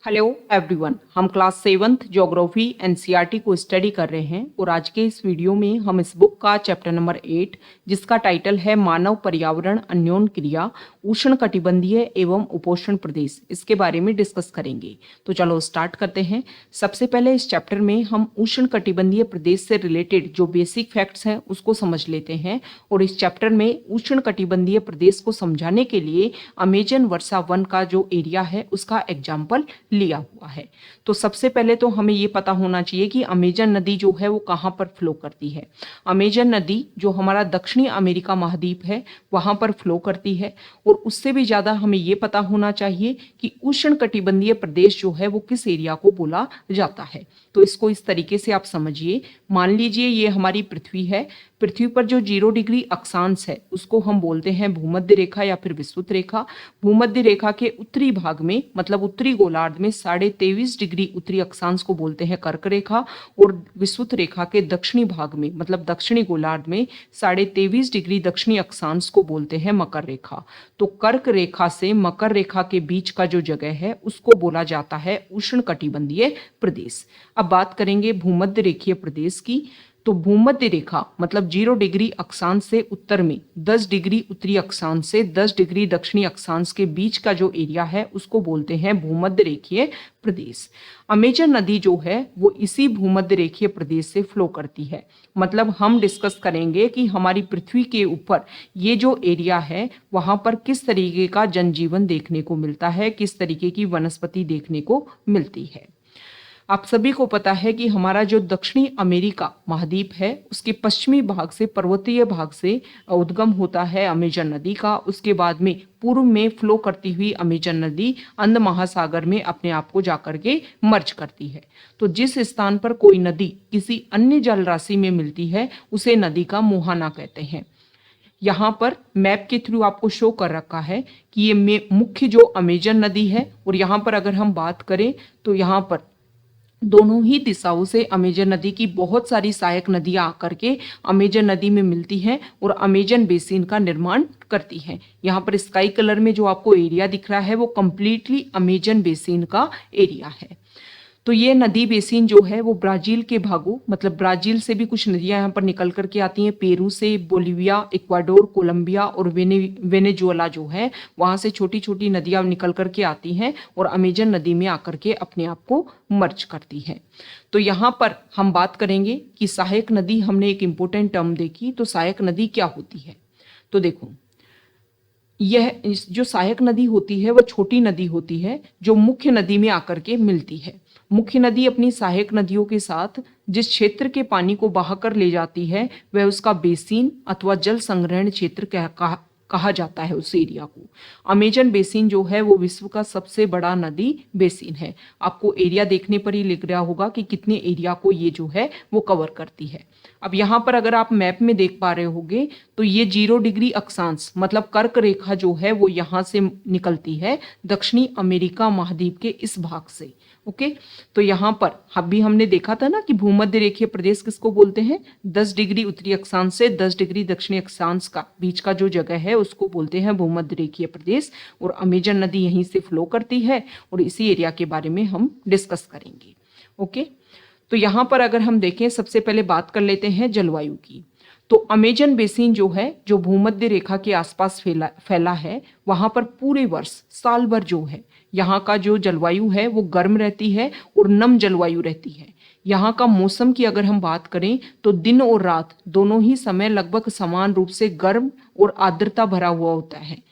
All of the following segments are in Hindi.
हेलो एवरीवन, हम क्लास 7th ज्योग्राफी एनसीईआरटी को स्टडी कर रहे हैं और आज के इस वीडियो में हम इस बुक का चैप्टर नंबर 8 जिसका टाइटल है मानव पर्यावरण अन्योन्य क्रिया उष्णकटिबंधीय एवं उपोष्ण प्रदेश, इसके बारे में डिस्कस करेंगे। तो चलो स्टार्ट करते हैं। सबसे पहले इस चैप्टर में हम उष्णकटिबंधीय प्रदेश से रिलेटेड जो बेसिक फैक्ट्स हैं उसको समझ लेते हैं और इस चैप्टर में उष्णकटिबंधीय प्रदेश को समझाने के लिए अमेजन वर्षा वन का जो एरिया है उसका एग्जाम्पल लिया हुआ है। तो सबसे पहले तो हमें ये पता होना चाहिए कि अमेजन नदी जो है वो कहाँ पर फ्लो करती है। अमेजन नदी जो हमारा दक्षिणी अमेरिका महाद्वीप है वहाँ पर फ्लो करती है और उससे भी ज़्यादा हमें ये पता होना चाहिए कि उष्णकटिबंधीय प्रदेश जो है वो किस एरिया को बोला जाता है। तो इसको इस तरीके से आप समझिए। मान लीजिए ये हमारी पृथ्वी है। पृथ्वी पर जो 0 डिग्री अक्षांश है उसको हम बोलते हैं भूमध्य रेखा या फिर विषुवत रेखा। भूमध्य रेखा के उत्तरी भाग में मतलब उत्तरी गोलार्ध में 23.5 डिग्री उत्तरी अक्षांश को बोलते हैं कर्क रेखा और विषुवत रेखा के दक्षिणी भाग में मतलब दक्षिणी गोलार्ध में 23.5 डिग्री दक्षिणी अक्षांश को बोलते हैं मकर रेखा। तो कर्क रेखा से मकर रेखा के बीच का जो जगह है उसको बोला जाता है उष्णकटिबंधीय प्रदेश। अब बात करेंगे भूमध्य रेखीय प्रदेश की। तो भूमध्य रेखा मतलब 0 डिग्री अक्षांश से उत्तर में 10 डिग्री उत्तरी अक्षांश से 10 डिग्री दक्षिणी अक्षांश के बीच का जो एरिया है उसको बोलते हैं भूमध्य रेखीय प्रदेश। अमेजन नदी जो है वो इसी भूमध्य रेखीय प्रदेश से फ्लो करती है। मतलब हम डिस्कस करेंगे कि हमारी पृथ्वी के ऊपर ये जो एरिया है वहां पर किस तरीके का जनजीवन देखने को मिलता है, किस तरीके की वनस्पति देखने को मिलती है। आप सभी को पता है कि हमारा जो दक्षिणी अमेरिका महाद्वीप है उसके पश्चिमी भाग से पर्वतीय भाग से उद्गम होता है अमेजन नदी का। उसके बाद में पूर्व में फ्लो करती हुई अमेजन नदी अंध महासागर में अपने आप को जाकर के मर्ज करती है। तो जिस स्थान पर कोई नदी किसी अन्य जल राशि में मिलती है उसे नदी का मुहाना कहते हैं। यहाँ पर मैप के थ्रू आपको शो कर रखा है कि ये मुख्य जो अमेजन नदी है और यहाँ पर अगर हम बात करें तो यहाँ पर दोनों ही दिशाओं से अमेजन नदी की बहुत सारी सहायक नदियां आकर के अमेजन नदी में मिलती हैं और अमेजन बेसिन का निर्माण करती हैं। यहाँ पर स्काई कलर में जो आपको एरिया दिख रहा है वो कंप्लीटली अमेजन बेसिन का एरिया है। तो ये नदी बेसिन जो है वो ब्राजील के भागों मतलब ब्राजील से भी कुछ नदियां यहाँ पर निकल करके आती हैं। पेरू से, बोलिविया, इक्वाडोर, कोलंबिया और वेनेजुएला जो है वहाँ से छोटी छोटी नदियां निकल करके आती हैं और अमेजन नदी में आकर के अपने आप को मर्ज करती हैं। तो यहाँ पर हम बात करेंगे कि सहायक नदी, हमने एक इम्पोर्टेंट टर्म देखी। तो सहायक नदी क्या होती है? तो देखो, यह जो सहायक नदी होती है वह छोटी नदी होती है जो मुख्य नदी में आकर के मिलती है। मुख्य नदी अपनी सहायक नदियों के साथ जिस क्षेत्र के पानी को बहाकर ले जाती है वह उसका बेसिन अथवा जल संग्रहण क्षेत्र कहा जाता है उस एरिया को। अमेजन बेसिन जो है वो विश्व का सबसे बड़ा नदी बेसिन है। आपको एरिया देखने पर ही लिख रहा होगा कि कितने एरिया को ये जो है वो कवर करती है। अब यहाँ पर अगर आप मैप में देख पा रहे होंगे तो ये 0 डिग्री अक्षांश मतलब कर्क रेखा जो है वो यहाँ से निकलती है दक्षिणी अमेरिका महाद्वीप के इस भाग से। ओके, तो यहाँ पर अभी हमने देखा था ना कि भूमध्य रेखीय प्रदेश किसको बोलते हैं? 10 डिग्री उत्तरी अक्षांश से 10 डिग्री दक्षिणी अक्षांश का बीच का जो जगह है उसको बोलते हैं भूमध्य रेखीय प्रदेश और अमेजन नदी यहीं से फ्लो करती है और इसी एरिया के बारे में हम डिस्कस करेंगे। ओके, तो यहाँ पर अगर हम देखें सबसे पहले बात कर लेते हैं जलवायु की। तो अमेजन बेसिन जो है जो भूमध्य रेखा के आसपास फैला है वहाँ पर पूरे वर्ष साल भर जो है यहाँ का जो जलवायु है वो गर्म रहती है और नम जलवायु रहती है। यहाँ का मौसम की अगर हम बात करें तो दिन और रात दोनों ही समय लगभग समान रूप से गर्म और आर्द्रता भरा हुआ होता है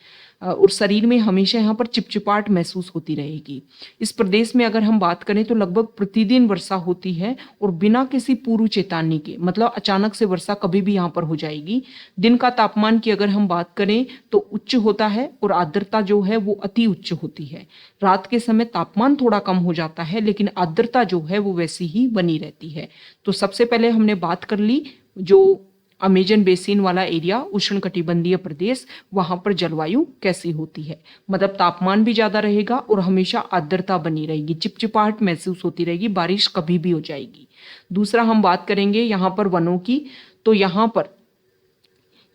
और शरीर में हमेशा यहाँ पर चिपचिपाहट महसूस होती रहेगी। इस प्रदेश में अगर हम बात करें तो लगभग प्रतिदिन वर्षा होती है और बिना किसी पूर्व चेतावनी के मतलब अचानक से वर्षा कभी भी यहाँ पर हो जाएगी। दिन का तापमान की अगर हम बात करें तो उच्च होता है और आर्द्रता जो है वो अति उच्च होती है। रात के समय तापमान थोड़ा कम हो जाता है लेकिन आर्द्रता जो है वो वैसी ही बनी रहती है। तो सबसे पहले हमने बात कर ली जो अमेजन बेसिन वाला एरिया उष्णकटिबंधीय प्रदेश, वहां पर जलवायु कैसी होती है। मतलब तापमान भी ज्यादा रहेगा और हमेशा आर्द्रता बनी रहेगी, चिपचिपाहट महसूस होती रहेगी, बारिश कभी भी हो जाएगी। दूसरा हम बात करेंगे यहाँ पर वनों की। तो यहाँ पर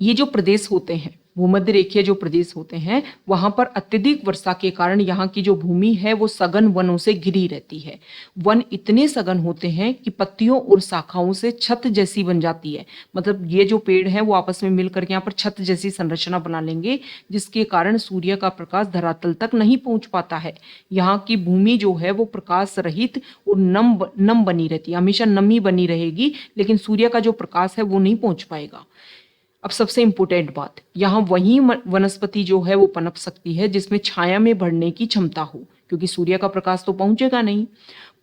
ये जो प्रदेश होते हैं भूमध्य रेखीय जो प्रदेश होते हैं वहां पर अत्यधिक वर्षा के कारण यहाँ की जो भूमि है वो सघन वनों से घिरी रहती है। वन इतने सघन होते हैं कि पत्तियों और शाखाओं से छत जैसी बन जाती है। मतलब ये जो पेड़ हैं वो आपस में मिलकर के यहाँ पर छत जैसी संरचना बना लेंगे, जिसके कारण सूर्य का प्रकाश धरातल तक नहीं पहुंच पाता है। यहाँ की भूमि जो है वो प्रकाश रहित और नम बनी रहती है, हमेशा नमी बनी रहेगी, लेकिन सूर्य का जो प्रकाश है वो नहीं पहुंच पाएगा। अब सबसे इंपॉर्टेंट बात, यहाँ वही वनस्पति जो है वो पनप सकती है जिसमें छाया में बढ़ने की क्षमता हो, क्योंकि सूर्य का प्रकाश तो पहुंचेगा नहीं।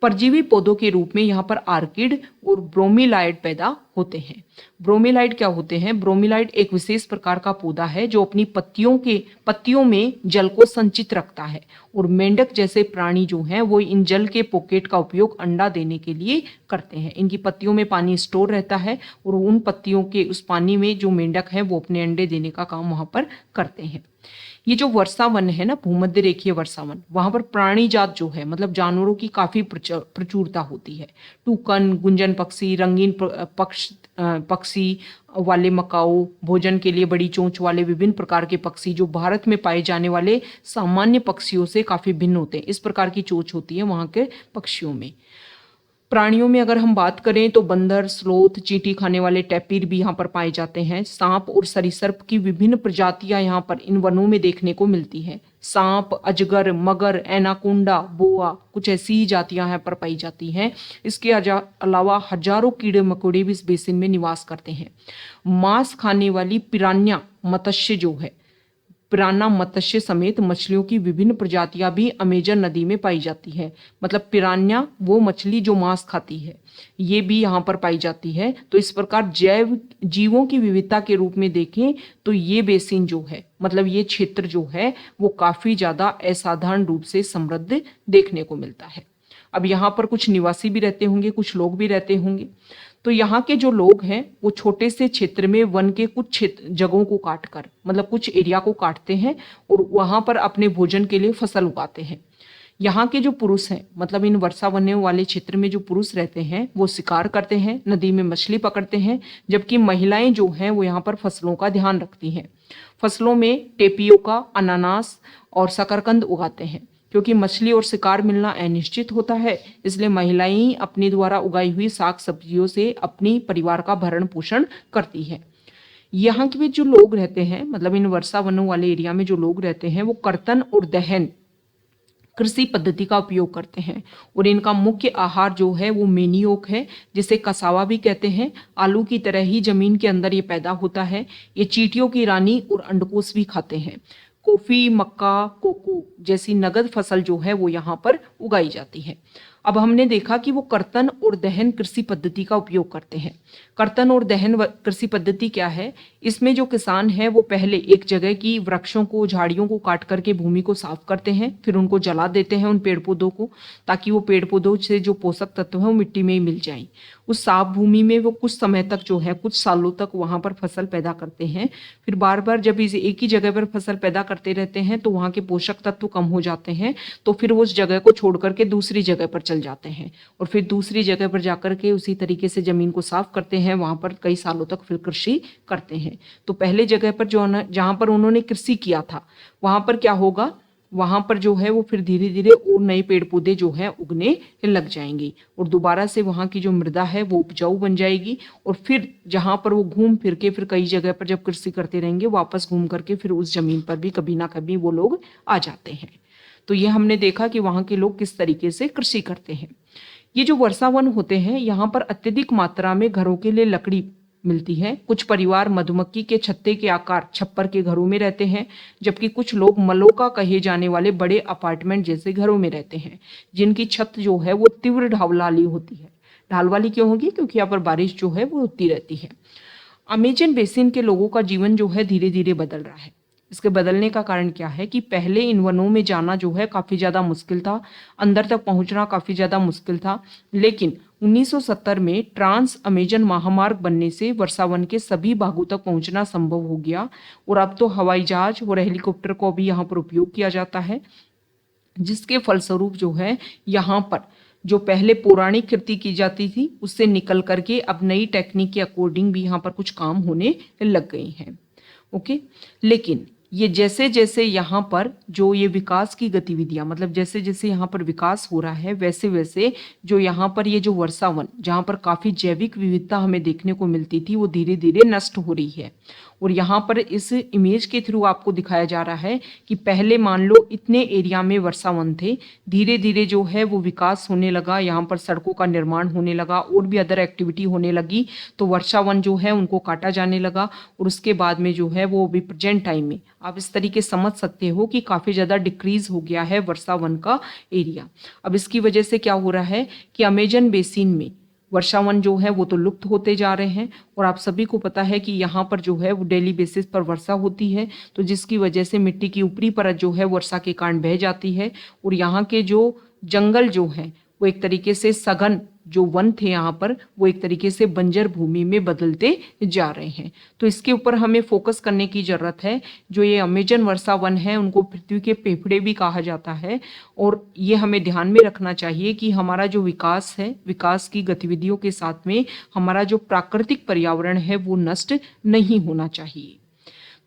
परजीवी पौधों के रूप में यहाँ पर आर्किड और ब्रोमीलाइड पैदा होते हैं। ब्रोमीलाइड क्या होते हैं? ब्रोमीलाइड एक विशेष प्रकार का पौधा है जो अपनी पत्तियों में जल को संचित रखता है, और मेंढक जैसे प्राणी जो हैं वो इन जल के पॉकेट का उपयोग अंडा देने के लिए करते हैं। इनकी पत्तियों में पानी स्टोर रहता है और उन पत्तियों के उस पानी में जो मेंढक है वो अपने अंडे देने का काम वहां पर करते हैं। ये जो वर्षा वन है ना, भूमध्य रेखीय वर्षा वन, वहां पर प्राणी जात जो है मतलब जानवरों की काफी प्रचुरता होती है। टूकन, गुंजन पक्षी, रंगीन पक्षी वाले मकाऊ, भोजन के लिए बड़ी चोंच वाले विभिन्न प्रकार के पक्षी जो भारत में पाए जाने वाले सामान्य पक्षियों से काफी भिन्न होते हैं। इस प्रकार की चोंच होती है वहां के पक्षियों में। प्राणियों में अगर हम बात करें तो बंदर, स्लोथ, चींटी खाने वाले टैपिर भी यहाँ पर पाए जाते हैं। सांप और सरीसृप की विभिन्न प्रजातियां यहाँ पर इन वनों में देखने को मिलती हैं। सांप, अजगर, मगर, एनाकोंडा, बोआ, कुछ ऐसी ही जातियां यहाँ पर पाई जाती हैं। इसके अलावा हजारों कीड़े मकोड़े भी इस बेसिन में निवास करते हैं। मांस खाने वाली पिरान्या मत्स्य जो है, पिरान्हा मत्स्य समेत मछलियों की विभिन्न प्रजातियां भी अमेजन नदी में पाई जाती है। मतलब पिरान्हा वो मछली जो मांस खाती है, ये भी यहाँ पर पाई जाती है। तो इस प्रकार जैव जीवों की विविधता के रूप में देखें तो ये बेसिन जो है मतलब ये क्षेत्र जो है वो काफी ज्यादा असाधारण रूप से समृद्ध देखने को मिलता है। अब यहाँ पर कुछ निवासी भी रहते होंगे, कुछ लोग भी रहते होंगे। तो यहाँ के जो लोग हैं वो छोटे से क्षेत्र में वन के कुछ जगहों को काटकर मतलब कुछ एरिया को काटते हैं और वहां पर अपने भोजन के लिए फसल उगाते हैं। यहाँ के जो पुरुष हैं मतलब इन वर्षा वनों वाले क्षेत्र में जो पुरुष रहते हैं वो शिकार करते हैं, नदी में मछली पकड़ते हैं, जबकि महिलाएं जो हैं वो यहाँ पर फसलों का ध्यान रखती हैं। फसलों में टेपियोका, अनानास और शकरकंद उगाते हैं। क्योंकि मछली और शिकार मिलना अनिश्चित होता है, इसलिए महिलाएं ही अपने द्वारा उगाई हुई साग सब्जियों से अपनी परिवार का भरण पोषण करती है। यहाँ के जो लोग रहते हैं मतलब इन वर्षा वनों वाले एरिया में जो लोग रहते हैं वो कर्तन और दहन कृषि पद्धति का उपयोग करते हैं, और इनका मुख्य आहार जो है वो मेनियोक है, जिसे कसावा भी कहते हैं। आलू की तरह ही जमीन के अंदर ये पैदा होता है। ये चींटियों की रानी और अंडकोश भी खाते हैं। कॉफी, मक्का, कोको जैसी नगद फसल जो है वो यहाँ पर उगाई जाती है। अब हमने देखा कि वो कर्तन और दहन कृषि पद्धति का उपयोग करते हैं। कर्तन और दहन कृषि पद्धति क्या है? इसमें जो किसान है वो पहले एक जगह की वृक्षों को, झाड़ियों को काट करके भूमि को साफ करते हैं, फिर उनको जला देते हैं उन पेड़ पौधों को, ताकि वो पेड़ पौधों से जो पोषक तत्व है वो मिट्टी में ही मिल जाएं। उस साफ भूमि में वो कुछ समय तक जो है, कुछ सालों तक वहां पर फसल पैदा करते हैं। फिर बार बार जब इसे एक ही जगह पर फसल पैदा करते रहते हैं तो वहां के पोषक तत्व कम हो जाते हैं, तो फिर वो उस जगह को छोड़ करके दूसरी जगह पर चल जाते हैं और फिर दूसरी जगह पर जाकर के उसी तरीके से जमीन को साफ करते हैं, वहां पर कई सालों तक फिर कृषि करते हैं। तो पहले जगह पर जो जहां पर उन्होंने कृषि किया था वहां पर क्या होगा, वहां पर जो है वो फिर धीरे धीरे और नए पेड़ पौधे जो है उगने लग जाएंगे और दोबारा से वहां की जो मृदा है वो उपजाऊ बन जाएगी। और फिर जहां पर वो घूम फिर के फिर कई जगह पर जब कृषि करते रहेंगे, वापस घूम करके फिर उस जमीन पर भी कभी ना कभी वो लोग आ जाते हैं। तो ये हमने देखा कि वहां के लोग किस तरीके से कृषि करते हैं। ये जो वर्षा वन होते हैं यहाँ पर अत्यधिक मात्रा में घरों के लिए लकड़ी मिलती है। कुछ परिवार मधुमक्खी के छत्ते के आकार छप्पर के घरों में रहते हैं, जबकि कुछ लोग मलोका कहे जाने वाले बड़े अपार्टमेंट जैसे घरों में रहते हैं, जिनकी छत जो है वो तीव्र ढाल वाली होती है। ढाल वाली क्यों होगी? क्योंकि यहाँ पर बारिश जो है वो होती रहती है। अमेजन बेसिन के लोगों का जीवन जो है धीरे धीरे बदल रहा है। इसके बदलने का कारण क्या है कि पहले इन वनों में जाना जो है काफी ज्यादा मुश्किल था, अंदर तक पहुंचना काफी ज्यादा मुश्किल था, लेकिन 1970 में ट्रांस अमेजन महामार्ग बनने से वर्षा वन के सभी भागों तक पहुंचना संभव हो गया और अब तो हवाई जहाज और हेलीकॉप्टर को भी यहाँ पर उपयोग किया जाता है, जिसके फलस्वरूप जो है यहाँ पर जो पहले पौराणिक खेती की जाती थी उससे निकल करके अब नई टेक्निक के अकॉर्डिंग भी यहाँ पर कुछ काम होने लग गई हैं। ओके। लेकिन ये जैसे जैसे यहाँ पर जो ये विकास की गतिविधियां, मतलब जैसे जैसे यहाँ पर विकास हो रहा है वैसे वैसे जो यहाँ पर ये जो वर्षावन, जहाँ पर काफी जैविक विविधता हमें देखने को मिलती थी, वो धीरे धीरे नष्ट हो रही है। और यहाँ पर इस इमेज के थ्रू आपको दिखाया जा रहा है कि पहले मान लो इतने एरिया में वर्षावन थे, धीरे धीरे जो है वो विकास होने लगा, यहाँ पर सड़कों का निर्माण होने लगा और भी अदर एक्टिविटी होने लगी, तो वर्षावन जो है उनको काटा जाने लगा। और उसके बाद में जो है वो अभी प्रेजेंट टाइम में आप इस तरीके समझ सकते हो कि काफ़ी ज़्यादा डिक्रीज हो गया है वर्षावन का एरिया। अब इसकी वजह से क्या हो रहा है कि अमेजन बेसिन में वर्षावन जो है वो तो लुप्त होते जा रहे हैं। और आप सभी को पता है कि यहाँ पर जो है वो डेली बेसिस पर वर्षा होती है, तो जिसकी वजह से मिट्टी की ऊपरी परत जो है वर्षा के कारण बह जाती है और यहाँ के जो जंगल जो है वो एक तरीके से सघन जो वन थे यहाँ पर वो एक तरीके से बंजर भूमि में बदलते जा रहे हैं। तो इसके ऊपर हमें फोकस करने की जरूरत है। जो ये अमेजन वर्षा वन है उनको पृथ्वी के फेफड़े भी कहा जाता है और ये हमें ध्यान में रखना चाहिए कि हमारा जो विकास है, विकास की गतिविधियों के साथ में हमारा जो प्राकृतिक पर्यावरण है वो नष्ट नहीं होना चाहिए।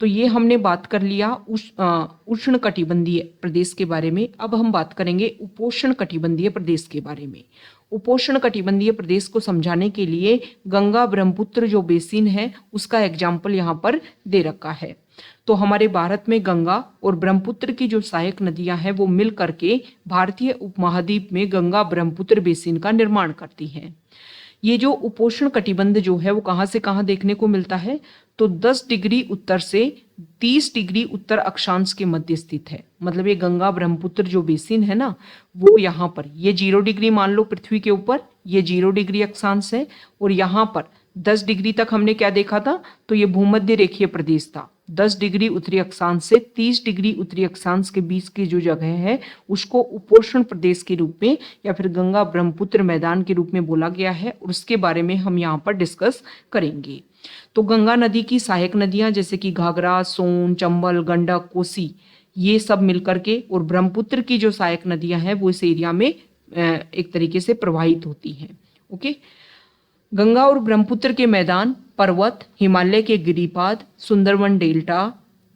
तो ये हमने बात कर लिया उष्ण कटिबंधीय प्रदेश के बारे में। अब हम बात करेंगे उपोष्ण कटिबंधीय प्रदेश के बारे में। उपोष्ण कटिबंधीय प्रदेश को समझाने के लिए गंगा ब्रह्मपुत्र जो बेसिन है उसका एग्जाम्पल यहाँ पर दे रखा है। तो हमारे भारत में गंगा और ब्रह्मपुत्र की जो सहायक नदियां हैं वो मिल करके भारतीय उपमहाद्वीप में गंगा ब्रह्मपुत्र बेसिन का निर्माण करती हैं। ये जो उपोष्ण कटिबंध जो है वो कहाँ से कहाँ देखने को मिलता है, तो 10 डिग्री उत्तर से 30 डिग्री उत्तर अक्षांश के मध्य स्थित है। मतलब ये गंगा ब्रह्मपुत्र जो बेसिन है ना वो यहाँ पर ये 0 डिग्री मान लो पृथ्वी के ऊपर, ये 0 डिग्री अक्षांश है और यहाँ पर 10 डिग्री तक हमने क्या देखा था, तो ये भूमध्य रेखीय प्रदेश था। 10 डिग्री उत्तरी अक्षांश से 30 डिग्री उत्तरी अक्षांश के बीच की जो जगह है उसको उपोष्ण प्रदेश के रूप में या फिर गंगा ब्रह्मपुत्र मैदान के रूप में बोला गया है और उसके बारे में हम यहाँ पर डिस्कस करेंगे। तो गंगा नदी की सहायक नदियां जैसे कि घाघरा, सोन, चंबल, गंडक, कोसी ये सब मिलकर के और ब्रह्मपुत्र की जो सहायक नदियां हैं वो इस एरिया में एक तरीके से प्रवाहित होती हैं। ओके। गंगा और ब्रह्मपुत्र के मैदान, पर्वत, हिमालय के गिरिपाद, सुंदरवन डेल्टा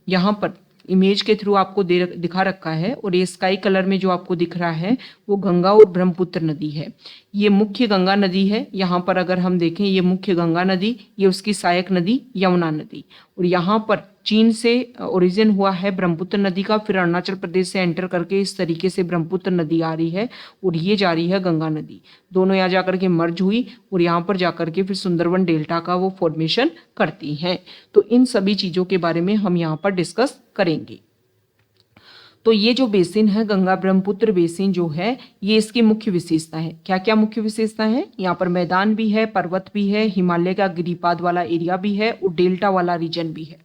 यहाँ पर इमेज के थ्रू आपको दिखा रखा है और ये स्काई कलर में जो आपको दिख रहा है वो गंगा और ब्रह्मपुत्र नदी है। ये मुख्य गंगा नदी है। यहाँ पर अगर हम देखें ये मुख्य गंगा नदी, ये उसकी सहायक नदी यमुना नदी और यहाँ पर चीन से ओरिजिन हुआ है ब्रह्मपुत्र नदी का, फिर अरुणाचल प्रदेश से एंटर करके इस तरीके से ब्रह्मपुत्र नदी आ रही है और ये जा रही है गंगा नदी। दोनों यहाँ जाकर के मर्ज हुई और यहाँ पर जाकर के फिर सुंदरवन डेल्टा का वो फॉर्मेशन करती हैं। तो इन सभी चीज़ों के बारे में हम यहाँ पर डिस्कस करेंगे। तो ये जो बेसिन है गंगा ब्रह्मपुत्र बेसिन जो है ये इसकी मुख्य विशेषता है। क्या क्या मुख्य विशेषता है? यहाँ पर मैदान भी है, पर्वत भी है, हिमालय का गिरिपाद वाला एरिया भी है और डेल्टा वाला रीजन भी है।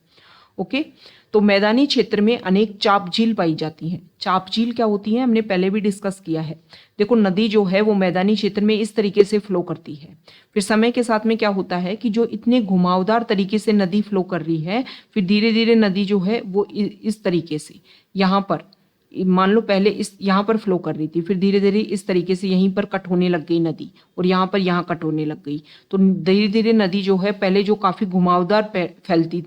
ओके। तो मैदानी क्षेत्र में अनेक चाप झील पाई जाती हैं। चाप झील क्या होती है हमने पहले भी डिस्कस किया है। देखो नदी जो है वो मैदानी क्षेत्र में इस तरीके से फ्लो करती है, फिर समय के साथ में क्या होता है कि जो इतने घुमावदार तरीके से नदी फ्लो कर रही है फिर धीरे धीरे नदी जो है वो इस तरीके से यहाँ पर मान लो पहले इस यहाँ पर फ्लो कर रही थी, फिर धीरे धीरे इस तरीके से यहीं पर कट होने लग गई नदी और यहाँ पर यहाँ कट होने लग गई। तो धीरे धीरे नदी जो है पहले जो काफी घुमावदार फैलती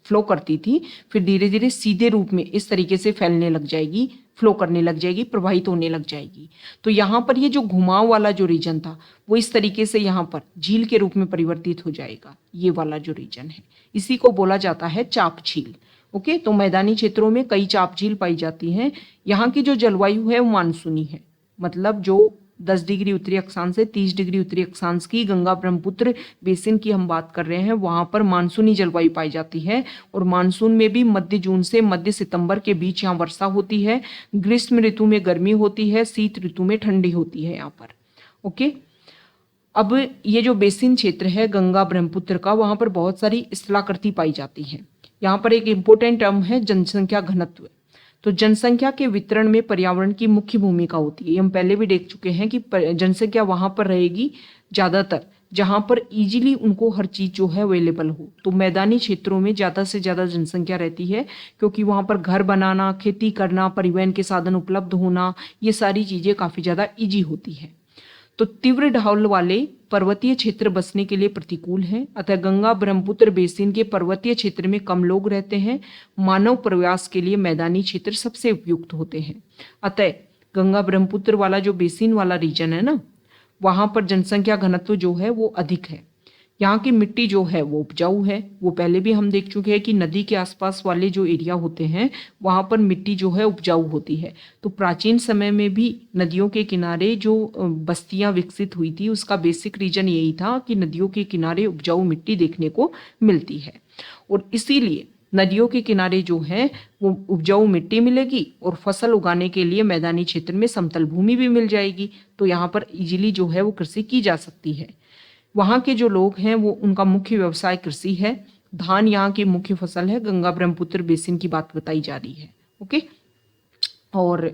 फ्लो करती थी फिर धीरे धीरे सीधे रूप में इस तरीके से फैलने लग जाएगी, फ्लो करने लग जाएगी, प्रवाहित होने लग जाएगी। तो यहाँ पर ये जो घुमाव वाला जो रीजन था वो इस तरीके से यहाँ पर झील के रूप में परिवर्तित हो जाएगा। ये वाला जो रीजन है इसी को बोला जाता है चाप झील। ओके। तो मैदानी क्षेत्रों में कई चाप झील पाई जाती हैं। यहाँ की जो जलवायु है वो मानसूनी है, मतलब जो 10 डिग्री उत्तरी अक्षांश से 30 डिग्री उत्तरी अक्षांश की गंगा ब्रह्मपुत्र बेसिन की हम बात कर रहे हैं, वहां पर मानसूनी जलवायु पाई जाती है और मानसून में भी मध्य जून से मध्य सितंबर के बीच यहाँ वर्षा होती है। ग्रीष्म ऋतु में गर्मी होती है, शीत ऋतु में ठंडी होती है यहाँ पर। ओके। अब ये जो बेसिन क्षेत्र है गंगा ब्रह्मपुत्र का, वहां पर बहुत सारी स्थलाकृति पाई जाती है। यहाँ पर एक इम्पोर्टेंट टर्म है जनसंख्या घनत्व। तो जनसंख्या के वितरण में पर्यावरण की मुख्य भूमिका होती है। ये हम पहले भी देख चुके हैं कि जनसंख्या वहां पर रहेगी ज्यादातर जहां पर इजीली उनको हर चीज जो है अवेलेबल हो। तो मैदानी क्षेत्रों में ज्यादा से ज्यादा जनसंख्या रहती है क्योंकि वहां पर घर बनाना, खेती करना, परिवहन के साधन उपलब्ध होना, ये सारी चीजें काफी ज्यादा इजी होती है। तो तीव्र ढाल वाले पर्वतीय क्षेत्र बसने के लिए प्रतिकूल हैं, अतः गंगा ब्रह्मपुत्र बेसिन के पर्वतीय क्षेत्र में कम लोग रहते हैं। मानव प्रवास के लिए मैदानी क्षेत्र सबसे उपयुक्त होते हैं। अतः गंगा ब्रह्मपुत्र वाला जो बेसिन वाला रीजन है ना, वहां पर जनसंख्या घनत्व जो है वो अधिक है। यहाँ की मिट्टी जो है वो उपजाऊ है। वो पहले भी हम देख चुके हैं कि नदी के आसपास वाले जो एरिया होते हैं वहाँ पर मिट्टी जो है उपजाऊ होती है। तो प्राचीन समय में भी नदियों के किनारे जो बस्तियाँ विकसित हुई थी उसका बेसिक रीजन यही था कि नदियों के किनारे उपजाऊ मिट्टी देखने को मिलती है, और इसीलिए नदियों के किनारे जो है वो उपजाऊ मिट्टी मिलेगी और फसल उगाने के लिए मैदानी क्षेत्र में समतल भूमि भी मिल जाएगी। तो यहाँ पर इजीली जो है वो कृषि की जा सकती है। वहाँ के जो लोग हैं वो उनका मुख्य व्यवसाय कृषि है। धान यहाँ की मुख्य फसल है। गंगा ब्रह्मपुत्र बेसिन की बात बताई जा रही है। ओके, और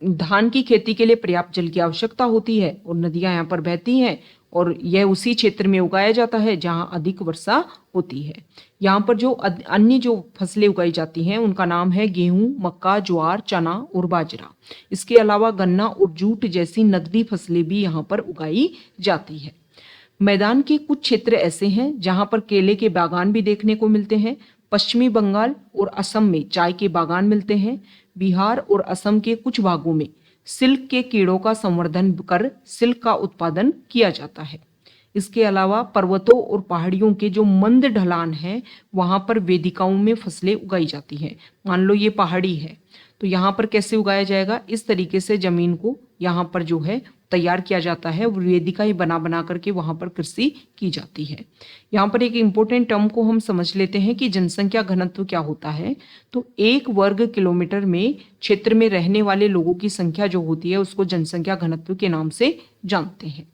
धान की खेती के लिए पर्याप्त जल की आवश्यकता होती है और नदियां यहाँ पर बहती हैं और यह उसी क्षेत्र में उगाया जाता है जहाँ अधिक वर्षा होती है। यहाँ पर जो अन्य जो फसलें उगाई जाती हैं उनका नाम है गेहूं, मक्का, ज्वार, चना और बाजरा। इसके अलावा गन्ना और जूट जैसी नकदी फसलें भी यहाँ पर उगाई जाती है। मैदान के कुछ क्षेत्र ऐसे हैं जहाँ पर केले के बागान भी देखने को मिलते हैं। पश्चिमी बंगाल और असम में चाय के बागान मिलते हैं। बिहार और असम के कुछ भागों में सिल्क के कीड़ों का संवर्धन कर सिल्क का उत्पादन किया जाता है। इसके अलावा पर्वतों और पहाड़ियों के जो मंद ढलान है वहां पर वेदिकाओं में फसलें उगाई जाती हैं। मान लो ये पहाड़ी है तो यहाँ पर कैसे उगाया जाएगा, इस तरीके से जमीन को यहाँ पर जो है तैयार किया जाता है, वेदिका ही बना बना करके वहां पर कृषि की जाती है। यहाँ पर एक इंपॉर्टेंट टर्म को हम समझ लेते हैं कि जनसंख्या घनत्व क्या होता है। तो 1 वर्ग किलोमीटर में क्षेत्र में रहने वाले लोगों की संख्या जो होती है उसको जनसंख्या घनत्व के नाम से जानते हैं।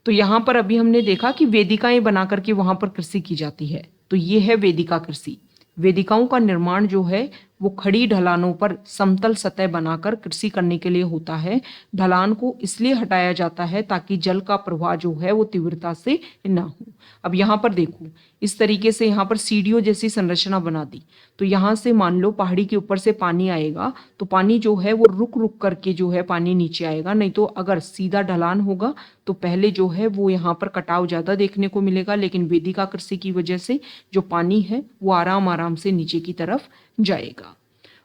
तो यहाँ पर अभी हमने देखा कि वेदिकाएं बना करके वहां पर कृषि की जाती है, तो ये है वेदिका कृषि। वेदिकाओं का निर्माण जो है वो खड़ी ढलानों पर समतल सतह बनाकर कृषि करने के लिए होता है। ढलान को इसलिए हटाया जाता है ताकि जल का प्रवाह जो है वो तीव्रता से ना हो। अब यहाँ पर देखो, इस तरीके से यहाँ पर सीढ़ियों जैसी संरचना बना दी, तो यहाँ से मान लो पहाड़ी के ऊपर से पानी आएगा तो पानी जो है वो रुक रुक करके जो है पानी नीचे आएगा। नहीं तो अगर सीधा ढलान होगा तो पहले जो है वो यहाँ पर कटाव ज़्यादा देखने को मिलेगा, लेकिन वेदिका कृषि की वजह से जो पानी है वो आराम आराम से नीचे की तरफ जाएगा।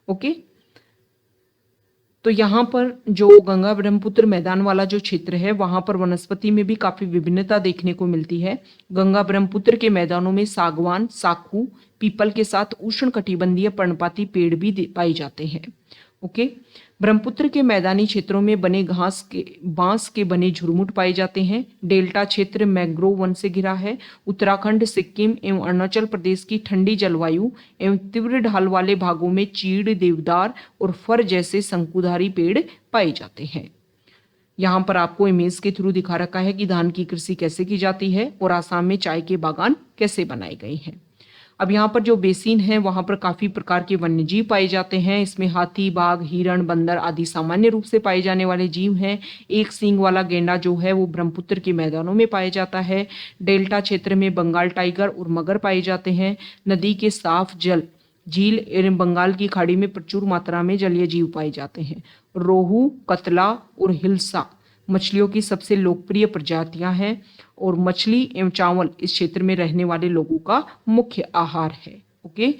ओके, तो यहाँ पर जो गंगा ब्रह्मपुत्र मैदान वाला जो क्षेत्र है वहां पर वनस्पति में भी काफी विभिन्नता देखने को मिलती है। गंगा ब्रह्मपुत्र के मैदानों में सागवान, साखू, पीपल के साथ उष्ण कटिबंधीय पर्णपाती पेड़ भी पाए जाते हैं। ओके, ब्रह्मपुत्र के मैदानी क्षेत्रों में बने बांस के बने झुरमुट पाए जाते हैं। डेल्टा क्षेत्र मैंग्रोव वन से घिरा है। उत्तराखंड, सिक्किम एवं अरुणाचल प्रदेश की ठंडी जलवायु एवं तीव्र ढाल वाले भागों में चीड़, देवदार और फर जैसे शंकुधारी पेड़ पाए जाते हैं। यहाँ पर आपको इमेज के थ्रू दिखा रखा है कि धान की कृषि कैसे की जाती है और आसाम में चाय के बागान कैसे बनाए गए हैं। अब यहाँ पर जो बेसिन है वहाँ पर काफ़ी प्रकार के वन्यजीव पाए जाते हैं। इसमें हाथी, बाघ, हिरण, बंदर आदि सामान्य रूप से पाए जाने वाले जीव हैं। एक सींग वाला गेंडा जो है वो ब्रह्मपुत्र के मैदानों में पाया जाता है। डेल्टा क्षेत्र में बंगाल टाइगर और मगर पाए जाते हैं। नदी के साफ जल, झील एवं बंगाल की खाड़ी में प्रचुर मात्रा में जलीय जीव पाए जाते हैं। रोहू, कतला और हिल्सा मछलियों की सबसे लोकप्रिय प्रजातियां हैं और मछली एवं चावल इस क्षेत्र में रहने वाले लोगों का मुख्य आहार है। ओके,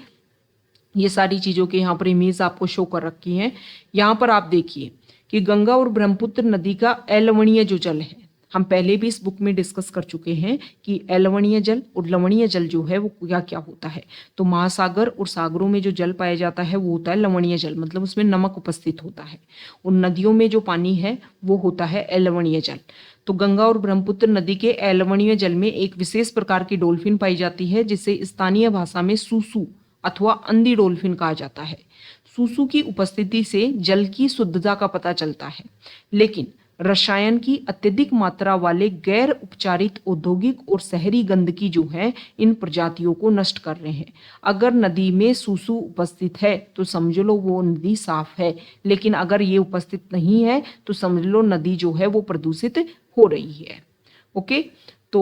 ये सारी चीज़ों के यहाँ पर इमेज आपको शो कर रखी हैं। यहाँ पर आप देखिए कि गंगा और ब्रह्मपुत्र नदी का अलवणीय जो जल है, हम पहले भी इस बुक में डिस्कस कर चुके हैं कि अलवणीय जल और लवणीय जल जो है वो क्या क्या होता है। तो महासागर और सागरों में जो जल पाया जाता है वो होता है लवणीय जल, मतलब उसमें नमक उपस्थित होता है। और नदियों में जो पानी है वो होता है अलवणीय जल। तो गंगा और ब्रह्मपुत्र नदी के अलवणीय जल में एक विशेष प्रकार की डोल्फिन पाई जाती है जिसे स्थानीय भाषा में सूसू अथवा अंधी डोल्फिन कहा जाता है। सूसू की उपस्थिति से जल की शुद्धता का पता चलता है, लेकिन रसायन की अत्यधिक मात्रा वाले गैर उपचारित औद्योगिक और शहरी गंदगी जो है इन प्रजातियों को नष्ट कर रहे हैं। अगर नदी में सूसू उपस्थित है तो समझ लो वो नदी साफ है, लेकिन अगर ये उपस्थित नहीं है तो समझ लो नदी जो है वो प्रदूषित हो रही है। ओके, तो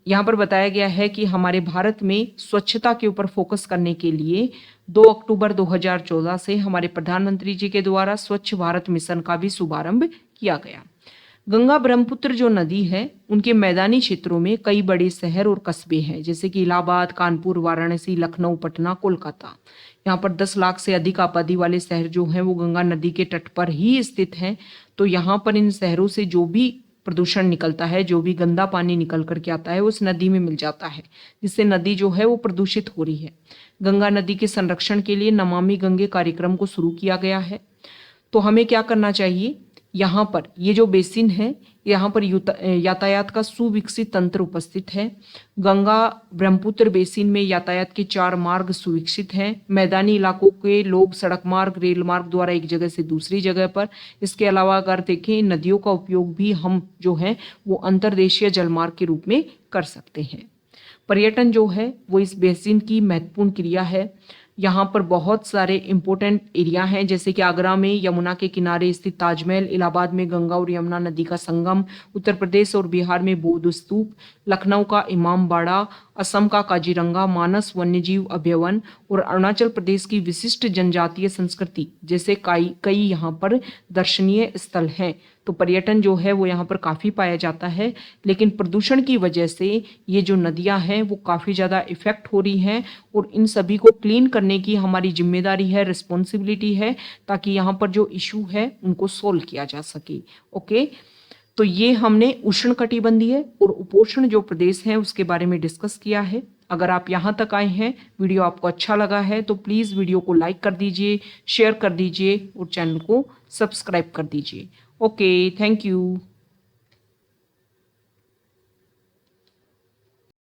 यहाँ पर बताया गया है कि हमारे भारत में स्वच्छता के ऊपर फोकस करने के लिए 2 अक्टूबर 2014 से हमारे प्रधानमंत्री जी के द्वारा स्वच्छ भारत मिशन का भी शुभारंभ किया गया। गंगा ब्रह्मपुत्र जो नदी है उनके मैदानी क्षेत्रों में कई बड़े शहर और कस्बे हैं, जैसे कि इलाहाबाद, कानपुर, वाराणसी, लखनऊ, पटना, कोलकाता। यहाँ पर 10 लाख से अधिक आबादी वाले शहर जो हैं वो गंगा नदी के तट पर ही स्थित हैं। तो यहाँ पर इन शहरों से जो भी प्रदूषण निकलता है, जो भी गंदा पानी निकल करके आता है, उस नदी में मिल जाता है, जिससे नदी जो है वो प्रदूषित हो रही है। गंगा नदी के संरक्षण के लिए नमामि गंगे कार्यक्रम को शुरू किया गया है। तो हमें क्या करना चाहिए, यहाँ पर ये जो बेसिन है, यहाँ पर यातायात का सुविकसित तंत्र उपस्थित है। गंगा ब्रह्मपुत्र बेसिन में यातायात के 4 मार्ग सुविकसित हैं। मैदानी इलाकों के लोग सड़क मार्ग, रेल मार्ग द्वारा एक जगह से दूसरी जगह पर। इसके अलावा अगर देखें, नदियों का उपयोग भी हम जो है वो अंतर्देशीय जलमार्ग के रूप में कर सकते हैं। पर्यटन जो है वो इस बेसिन की महत्वपूर्ण क्रिया है। यहाँ पर बहुत सारे इंपॉर्टेंट एरिया हैं, जैसे कि आगरा में यमुना के किनारे स्थित ताजमहल, इलाहाबाद में गंगा और यमुना नदी का संगम, उत्तर प्रदेश और बिहार में बौद्ध स्तूप, लखनऊ का इमामबाड़ा, असम का काजीरंगा मानस वन्यजीव अभयारण्य और अरुणाचल प्रदेश की विशिष्ट जनजातीय संस्कृति जैसे कई यहाँ पर दर्शनीय स्थल हैं। तो पर्यटन जो है वो यहाँ पर काफ़ी पाया जाता है, लेकिन प्रदूषण की वजह से ये जो नदियाँ हैं वो काफ़ी ज़्यादा इफेक्ट हो रही हैं और इन सभी को क्लीन करने की हमारी जिम्मेदारी है, रिस्पॉन्सिबिलिटी है, ताकि यहाँ पर जो इशू है उनको सोल्व किया जा सके। ओके, तो ये हमने उष्णकटिबंधीय और उपोष्ण जो प्रदेश हैं उसके बारे में डिस्कस किया है। अगर आप यहाँ तक आए हैं, वीडियो आपको अच्छा लगा है तो प्लीज़ वीडियो को लाइक कर दीजिए, शेयर कर दीजिए और चैनल को सब्सक्राइब कर दीजिए। Okay, thank you.